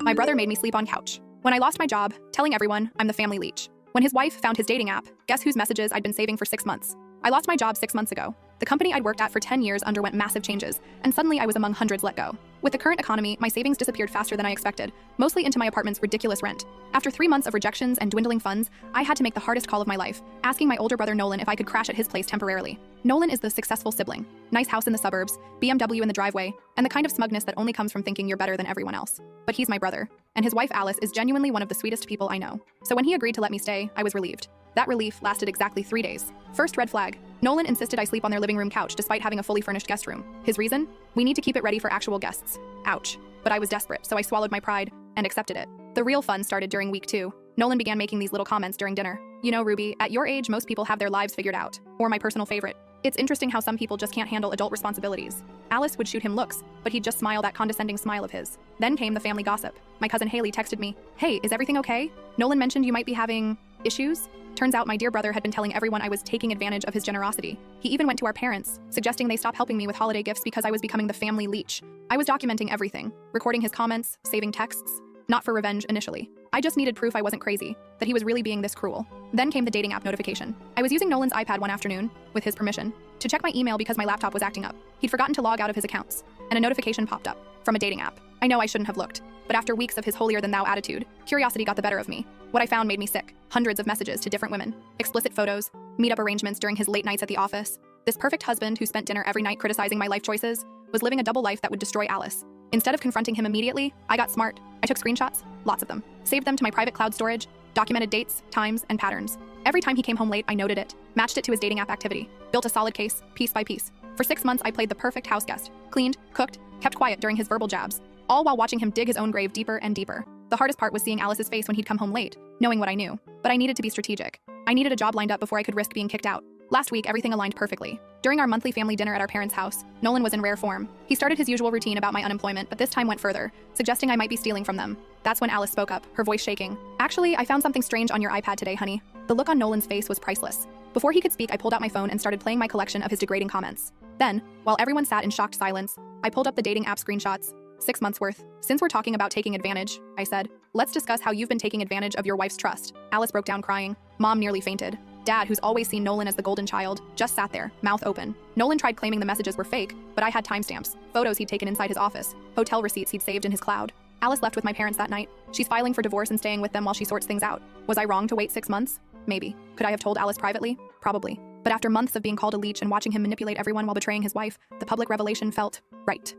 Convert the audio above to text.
My brother made me sleep on couch. When I lost my job, telling everyone I'm the family leech. When his wife found his dating app, guess whose messages I'd been saving for 6 months? I lost my job 6 months ago. The company I'd worked at for 10 years underwent massive changes, and suddenly I was among hundreds let go. With the current economy, my savings disappeared faster than I expected, mostly into my apartment's ridiculous rent. After 3 months of rejections and dwindling funds, I had to make the hardest call of my life, asking my older brother Nolan if I could crash at his place temporarily. Nolan is the successful sibling. Nice house in the suburbs, BMW in the driveway, and the kind of smugness that only comes from thinking you're better than everyone else. But he's my brother, and his wife Alice is genuinely one of the sweetest people I know. So when he agreed to let me stay, I was relieved. That relief lasted exactly 3 days. First red flag. Nolan insisted I sleep on their living room couch despite having a fully furnished guest room. His reason? We need to keep it ready for actual guests. Ouch. But I was desperate, so I swallowed my pride and accepted it. The real fun started during week 2. Nolan began making these little comments during dinner. You know, Ruby, at your age, most people have their lives figured out. Or my personal favorite. It's interesting how some people just can't handle adult responsibilities. Alice would shoot him looks, but he'd just smile that condescending smile of his. Then came the family gossip. My cousin Haley texted me, "Hey, is everything okay? Nolan mentioned you might be having issues?" Turns out my dear brother had been telling everyone I was taking advantage of his generosity. He even went to our parents, suggesting they stop helping me with holiday gifts because I was becoming the family leech. I was documenting everything, recording his comments, saving texts. Not for revenge initially. I just needed proof I wasn't crazy, that he was really being this cruel. Then came the dating app notification. I was using Nolan's iPad one afternoon, with his permission, to check my email because my laptop was acting up. He'd forgotten to log out of his accounts, and a notification popped up from a dating app. I know I shouldn't have looked, but after weeks of his holier-than-thou attitude, curiosity got the better of me. What I found made me sick. Hundreds of messages to different women, explicit photos, meet-up arrangements during his late nights at the office. This perfect husband who spent dinner every night criticizing my life choices was living a double life that would destroy Alice. Instead of confronting him immediately, I got smart. I took screenshots, lots of them, saved them to my private cloud storage, documented dates, times, and patterns. Every time he came home late, I noted it, matched it to his dating app activity, built a solid case, piece by piece. For 6 months, I played the perfect house guest, cleaned, cooked, kept quiet during his verbal jabs, all while watching him dig his own grave deeper and deeper. The hardest part was seeing Alice's face when he'd come home late, knowing what I knew. But I needed to be strategic. I needed a job lined up before I could risk being kicked out. Last week, everything aligned perfectly. During our monthly family dinner at our parents' house, Nolan was in rare form. He started his usual routine about my unemployment, but this time went further, suggesting I might be stealing from them. That's when Alice spoke up, her voice shaking. "Actually, I found something strange on your iPad today, honey." The look on Nolan's face was priceless. Before he could speak, I pulled out my phone and started playing my collection of his degrading comments. Then, while everyone sat in shocked silence, I pulled up the dating app screenshots. 6 months worth. "Since we're talking about taking advantage," I said, "let's discuss how you've been taking advantage of your wife's trust." Alice broke down crying. Mom nearly fainted. Dad, who's always seen Nolan as the golden child, just sat there, mouth open. Nolan tried claiming the messages were fake, but I had timestamps, photos he'd taken inside his office, hotel receipts he'd saved in his cloud. Alice left with my parents that night. She's filing for divorce and staying with them while she sorts things out. Was I wrong to wait 6 months? Maybe. Could I have told Alice privately? Probably. But after months of being called a leech and watching him manipulate everyone while betraying his wife, the public revelation felt right.